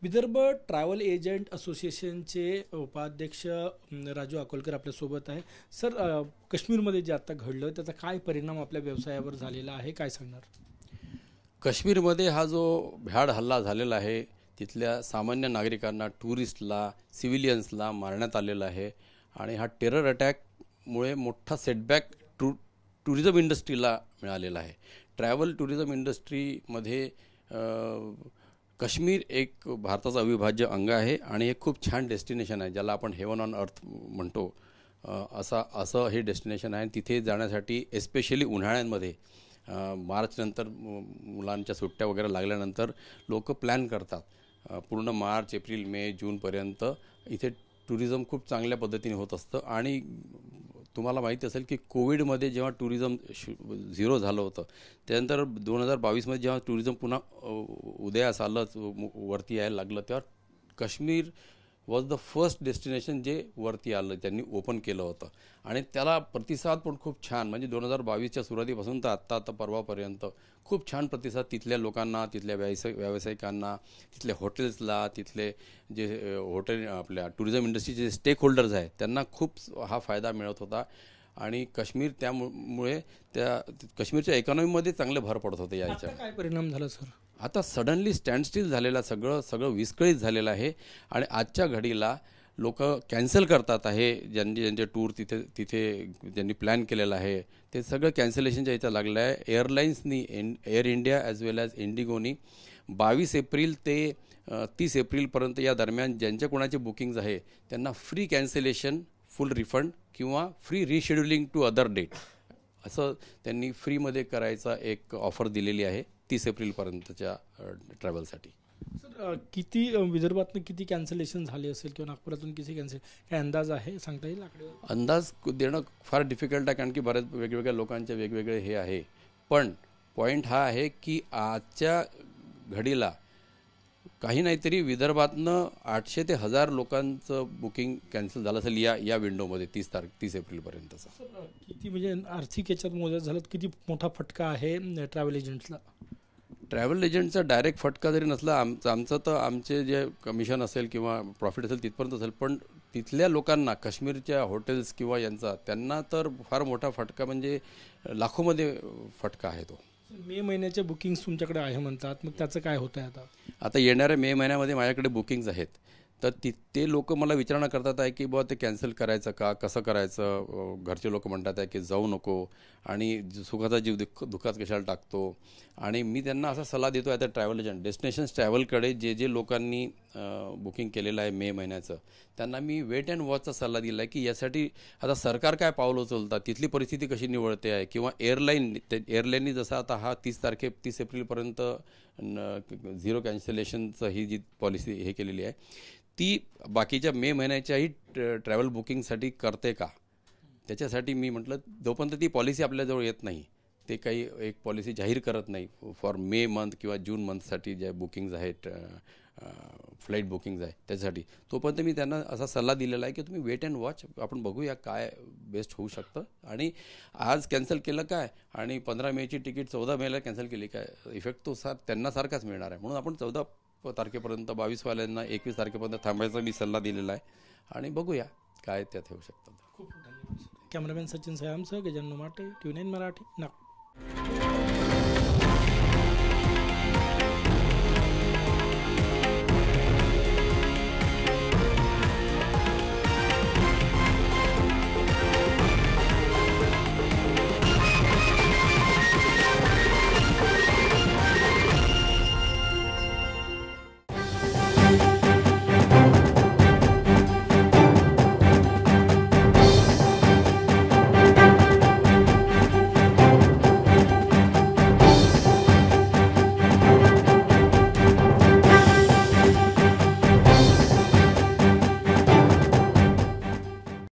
Vidarbha travel agent असोसिएशनचे उपाध्यक्ष राजू अकोलकर आपल्यासोबत आहे. सर, काश्मीरमध्ये जे आता घडलं त्याचा काय परिणाम आपल्या व्यवसायावर झालेला आहे, काय सांगणार? काश्मीरमध्ये हा जो भ्याड हल्ला झालेला आहे, तिथल्या सामान्य नागरिकांना, टुरिस्टला, सिव्हिलियन्सला मारण्यात आलेला आहे आणि हा टेरर अटॅकमुळे मोठा सेटबॅक टुरिझम इंडस्ट्रीला मिळालेला आहे. ट्रॅव्हल टुरिझम इंडस्ट्रीमध्ये काश्मीर एक भारताचं अविभाज्य अंग आहे आणि एक खूप छान डेस्टिनेशन आहे, ज्याला आपण हेवन ऑन अर्थ म्हणतो. असं हे डेस्टिनेशन आहे. तिथे जाण्यासाठी एस्पेशली उन्हाळ्यांमध्ये मार्चनंतर मुलांच्या सुट्ट्या वगैरे लागल्यानंतर लोक प्लॅन करतात. पूर्ण मार्च, एप्रिल, मे, जूनपर्यंत इथे टुरिझम खूप चांगल्या पद्धतीने होत असतं. आणि तुम्हाला माहिती असेल की कोविडमध्ये जेव्हा टुरिझम झिरो झालं होतं, त्यानंतर 2022मध्ये जेव्हा टुरिझम पुन्हा उदयास आलं, वरती यायला लागलं, तेव्हा Kashmir was the first destination जे वरती आलं, त्यांनी ओपन केलं होतं. आणि त्याला प्रतिसाद पण खूप छान, म्हणजे 2022च्या सुरुवातीपासून तर आत्ता परवापर्यंत खूप छान प्रतिसाद तिथल्या लोकांना, तिथल्या व्यावसायिकांना, तिथल्या हॉटेल्सला, तिथले जे हॉटेल आपल्या टुरिझम इंडस्ट्रीचे जे स्टेक होल्डर्स आहेत त्यांना खूप हा फायदा मिळत होता. आणि काश्मीर त्यामुळे काश्मीरच्या इकॉनॉमीमध्ये चांगले भर पडत होते. याच्या काय परिणाम झाला सर? आता सडनली स्टँडस्टिल झालेला, सगळं विस्कळीत झालेलं आहे. आणि आजच्या घडीला लोक कॅन्सल करतात आहे. ज्यांचे टूर तिथे ज्यांनी प्लॅन केलेला आहे ते सगळं कॅन्सलेशनच्या इथं लागलं आहे. एअरलाईन्सनी, एअर इंडिया ॲज वेल ॲज इंडिगोनी 22 एप्रिल ते 30 एप्रिलपर्यंत या दरम्यान ज्यांच्या कोणाचे बुकिंग्ज आहे त्यांना फ्री कॅन्सलेशन, फुल रिफंड किंवा फ्री रिशेड्युलिंग टू अदर डेट असं त्यांनी फ्रीमध्ये करायचा एक ऑफर दिलेली आहे 30 एप्रिलपर्यंतच्या ट्रॅव्हलसाठी. सर, किती विदर्भातून किती कॅन्सलेशन झाले असेल किंवा नागपुरातून किती कॅन्सल, काय अंदाज आहे, सांगता येईल? अंदाज देणं फार डिफिकल्ट आहे, कारण की बऱ्याच वेगवेगळ्या लोकांचे वेगवेगळे हे आहे. पण पॉईंट हा आहे की आजच्या घडीला काही नाहीतरी विदर्भातनं 800 ते 1000 लोकांचं बुकिंग कॅन्सल झालं असेल या विंडोमध्ये 30 एप्रिलपर्यंतचा. किती म्हणजे आर्थिक याच्यात मोजत झालं, किती मोठा फटका आहे ट्रॅव्हल एजंट्सला? ट्रॅव्हल एजंटचा डायरेक्ट फटका जरी नसला, आमचं तर आमचे जे कमिशन असेल किंवा प्रॉफिट असेल तिथपर्यंत असेल, पण तिथल्या लोकांना, काश्मीरच्या हॉटेल्स किंवा त्यांना तर फार मोठा फटका, म्हणजे लाखोमध्ये फटका आहे तो. मे महिन्याचे बुकिंग्स तुमच्याकडे आहे म्हणतात, मग त्याचं काय होतं आहे आता येणाऱ्या मे महिन्यामध्ये माझ्याकडे बुकिंग्ज आहेत. तर ते लोक मला विचारणा करतात आहे की बुवा ते कॅन्सल करायचं का, कसं करायचं. घरचे लोक म्हणतात आहे की जाऊ नको आणि सुखाचा जीव दुःखात कशाला टाकतो. आणि मी त्यांना असा सल्ला देतो आहे, आता ट्रॅव्हल एजंट डेस्टिनेशन्स ट्रॅव्हलकडे जे लोकांनी बुकिंग केलेलं आहे मे महिन्याचं, त्यांना मी वेट अँड वॉचचा सल्ला दिला आहे की यासाठी आता सरकार काय पावलं उचलतात, तिथली परिस्थिती कशी निवडते आहे, किंवा एअरलाईननी जसं आता हा 30 एप्रिलपर्यंत झिरो कॅन्सलेशनचं ही जी पॉलिसी हे केलेली आहे, ती बाकीच्या मे महिन्याच्याही ट्रॅव्हल बुकिंगसाठी करते का. त्याच्यासाठी मी म्हटलं, जोपर्यंत ती पॉलिसी आपल्याजवळ येत नाही, ते काही एक पॉलिसी जाहीर करत नाही फॉर मे मंथ किंवा जून मंथसाठी ज्या बुकिंग्ज आहेत, फ्लाईट बुकिंग्ज आहे त्याच्यासाठी, तोपर्यंत मी त्यांना असा सल्ला दिलेला आहे की तुम्ही वेट अँड वॉच, आपण बघूया काय बेस्ट होऊ शकतं. आणि आज कॅन्सल केलं काय आणि 15 मेची तिकीट 14 मेला कॅन्सल केली काय, इफेक्ट तो त्यांना सारखाच मिळणार आहे. म्हणून आपण 14 तारखेपर्यंत, 22 वाल्यांना 21 तारखेपर्यंत थांबायचा मी सल्ला दिलेला आहे. आणि बघूया काय त्यात होऊ शकतं. खूप धन्यवाद. कॅमेरामॅन सचिन सायामसह गजानन माटे, TV9 मराठी, नागपूर.